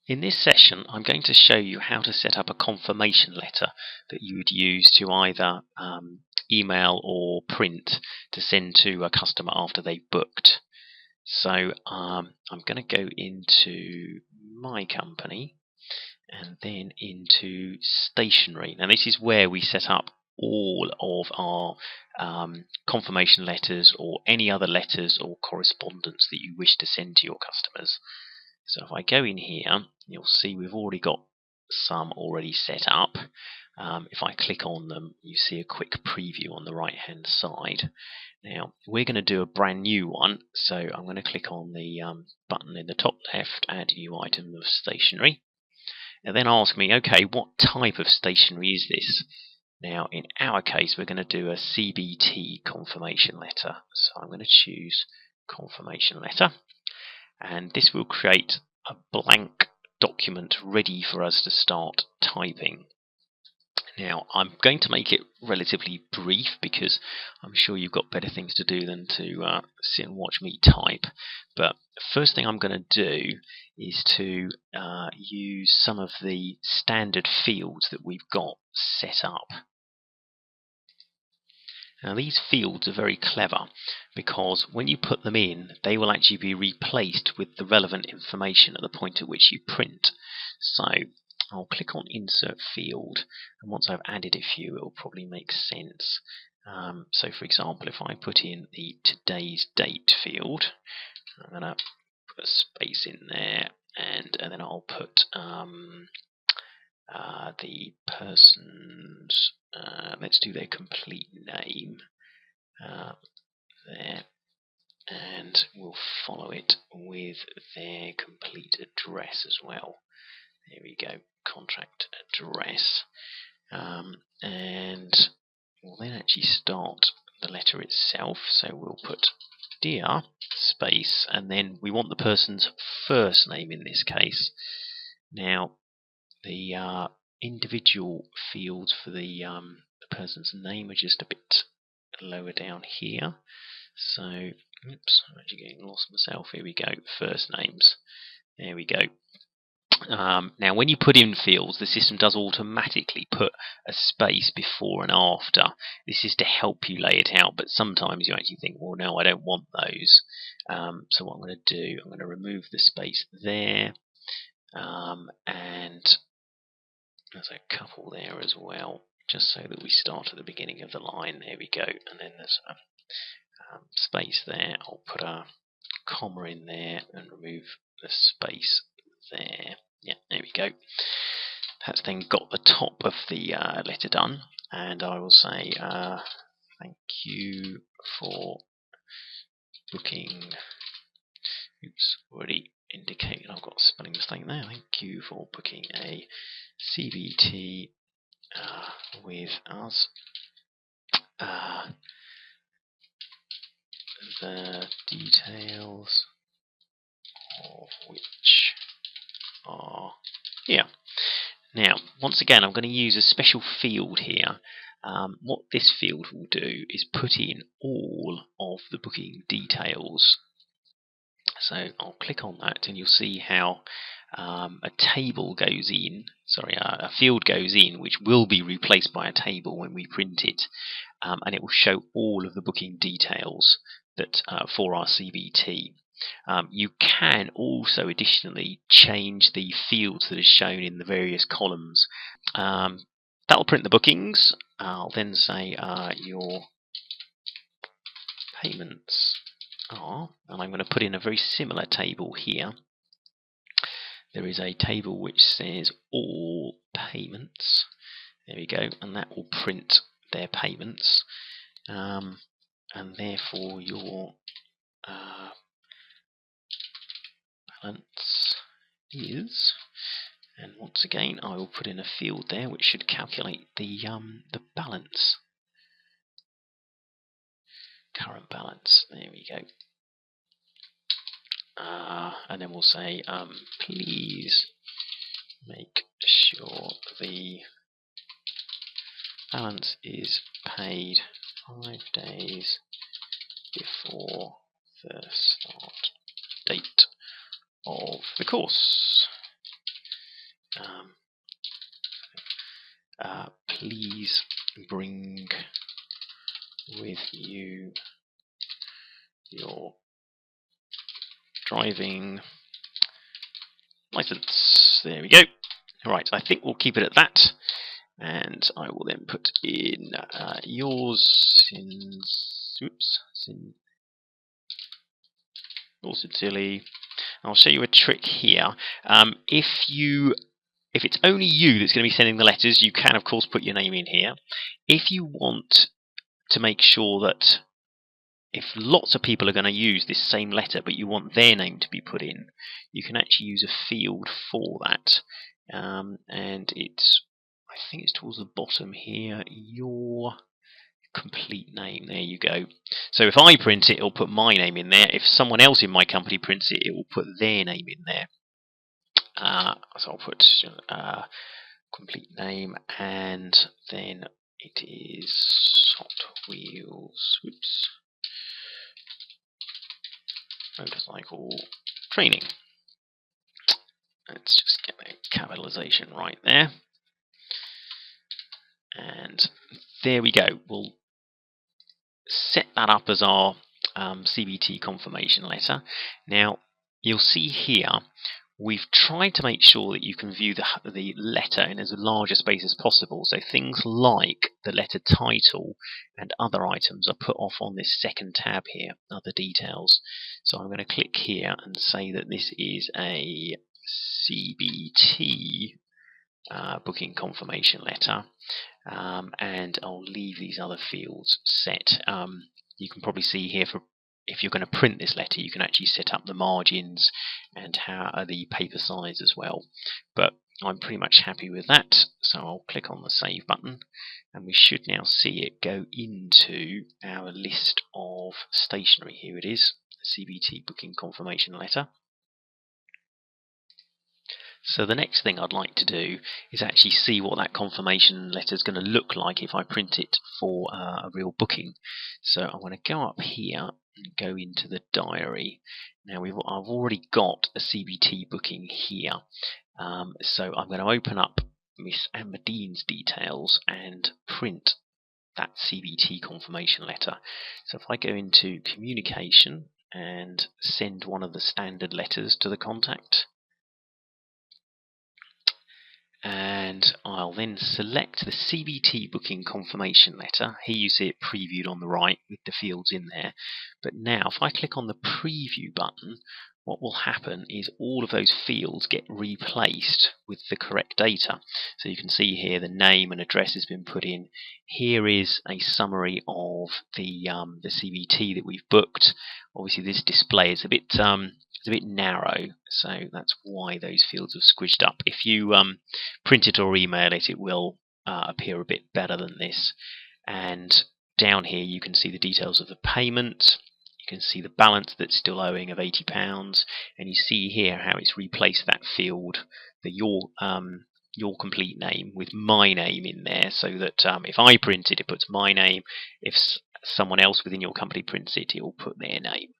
In this session, I'm going to show you how to set up a confirmation letter that you would use to either email or print to send to a customer after they've booked. So I'm going to go into my company and then into stationery. Now this is where we set up all of our confirmation letters or any other letters or correspondence that you wish to send to your customers. So if I go in here, you'll see we've already got some already set up. If I click on them, you see a quick preview on the right hand side. Now we're going to do a brand new one, so I'm going to click on the button in the top left, add new item of stationery, and then ask me, okay, what type of stationery is this? Now in our case, we're going to do a CBT confirmation letter, so I'm going to choose confirmation letter. And this will create a blank document ready for us to start typing. Now I'm going to make it relatively brief because I'm sure you've got better things to do than to sit and watch me type. But the first thing I'm going to do is to use some of the standard fields that we've got set up. Now these fields are very clever because when you put them in, they will actually be replaced with the relevant information at the point at which you print. So I'll click on Insert Field, and once I've added a few, it will probably make sense. So for example, if I put in the Today's Date field, I'm going to put a space in there, and then I'll put the person's, let's do their complete name there, and we'll follow it with their complete address as well. There we go, contract address, and we'll then actually start the letter itself. So we'll put Dear space, and then we want the person's first name in this case. Now the individual fields for the person's name are just a bit lower down here. So, oops, I'm actually getting lost myself. Here we go, first names. There we go. Now when you put in fields, the system does automatically put a space before and after. This is to help you lay it out, but sometimes you actually think, well, no, I don't want those. So what I'm going to do, I'm going to remove the space there, and there's a couple there as well, just so that we start at the beginning of the line. There we go, and then there's a space there. I'll put a comma in there and remove the space there. Yeah, there we go. That's then got the top of the letter done, and I will say thank you for booking. Oops, already indicated I've got a spelling mistake there. Thank you for booking a CBT with us. The details of which are here. Now, once again, I'm going to use a special field here. What this field will do is put in all of the booking details. So I'll click on that, and you'll see how a table goes in. A field goes in, which will be replaced by a table when we print it, and it will show all of the booking details that for our CBT. You can also additionally change the fields that are shown in the various columns. That'll print the bookings. I'll then say your payments are, and I'm going to put in a very similar table here. There is a table which says all payments. There we go, and that will print their payments. And therefore your balance is, and once again I will put in a field there which should calculate the balance, current balance. There we go. And then we'll say please make sure the balance is paid 5 days before the start date of the course. please bring with you your driving license. There we go. Right, I think we'll keep it at that, and I will then put in yours sincerely. I'll show you a trick here. If it's only you that's going to be sending the letters, you can of course put your name in here. If you want to make sure that if lots of people are going to use this same letter but you want their name to be put in, you can actually use a field for that. And I think it's towards the bottom here, your complete name. There you go. So if I print it, it'll put my name in there. If someone else in my company prints it, it will put their name in there. So I'll put complete name, and then it is Hot Wheels motorcycle training. Let's just get the capitalization right there. And there we go. We'll set that up as our CBT confirmation letter. Now, you'll see here, we've tried to make sure that you can view the letter in as large a space as possible. So things like the letter title and other items are put off on this second tab here, other details. So I'm going to click here and say that this is a CBT booking confirmation letter, and I'll leave these other fields set. You can probably see here, for if you're going to print this letter, you can actually set up the margins and the paper size as well. But I'm pretty much happy with that, so I'll click on the save button, and we should now see it go into our list of stationery. Here it is, the CBT booking confirmation letter. So the next thing I'd like to do is actually see what that confirmation letter is going to look like if I print it for a real booking. So I'm going to go up here and go into the diary. Now I've already got a CBT booking here, so I'm going to open up Miss Amber Dean's details and print that CBT confirmation letter. So if I go into communication and send one of the standard letters to the contact, and I'll then select the CBT booking confirmation letter. Here you see it previewed on the right with the fields in there. But now if I click on the preview button, what will happen is all of those fields get replaced with the correct data. So you can see here the name and address has been put in. Here is a summary of the CBT that we've booked. Obviously this display is a bit narrow, so that's why those fields have squished up. If you print it or email it, it will appear a bit better than this. And down here you can see the details of the payment. You can see the balance that's still owing of £80, and you see here how it's replaced that field, your complete name, with my name in there, so that if I print it, it puts my name. If someone else within your company prints it, it will put their name.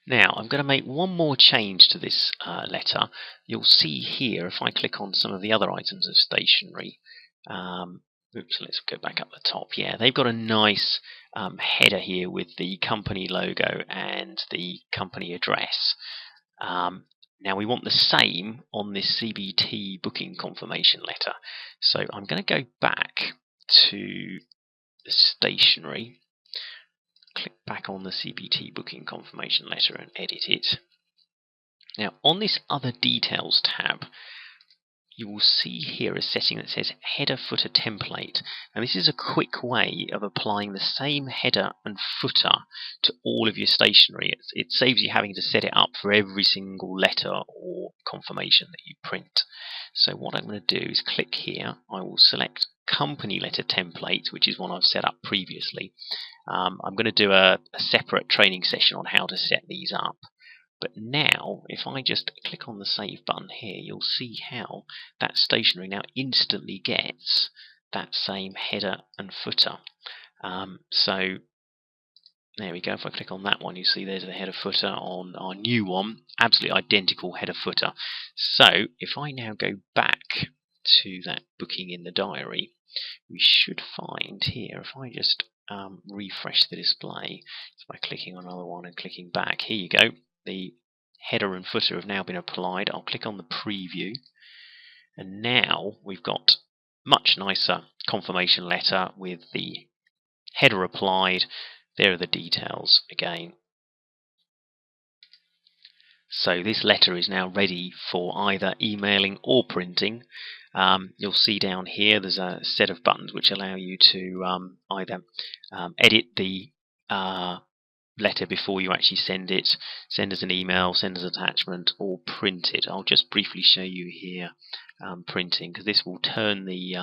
Now I'm going to make one more change to this letter. You'll see here, if I click on some of the other items of stationery, let's go back up the top. Yeah, they've got a nice header here with the company logo and the company address. Now we want the same on this CBT booking confirmation letter. So I'm going to go back to the stationery, click back on the CBT booking confirmation letter and edit it. Now on this other details tab, you will see here a setting that says header footer template. Now this is a quick way of applying the same header and footer to all of your stationery. It saves you having to set it up for every single letter or confirmation that you print. So what I'm going to do is click here. I will select company letter template, which is one I've set up previously. I'm going to do a separate training session on how to set these up. But now, if I just click on the save button here, you'll see how that stationery now instantly gets that same header and footer. So there we go. If I click on that one, you see there's the header footer on our new one. Absolutely identical header footer. So if I now go back to that booking in the diary, we should find here, if I just refresh the display so by clicking on another one and clicking back, here you go, the header and footer have now been applied. I'll click on the preview, and now we've got much nicer confirmation letter with the header applied. There are the details again. So this letter is now ready for either emailing or printing. You'll see down here there's a set of buttons which allow you to either edit the letter before you actually send it, send as an email, send as an attachment, or print it. I'll just briefly show you here printing, because this will turn the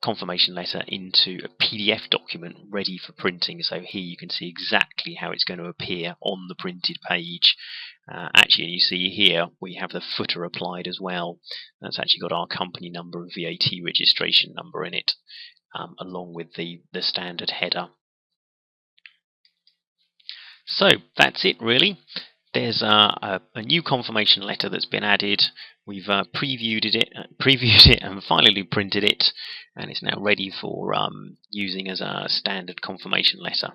confirmation letter into a PDF document ready for printing. So here you can see exactly how it's going to appear on the printed page. Actually, you see here we have the footer applied as well. That's actually got our company number and VAT registration number in it, along with the standard header. So that's it really. There's a new confirmation letter that's been added. We've previewed it and finally printed it, and it's now ready for using as a standard confirmation letter.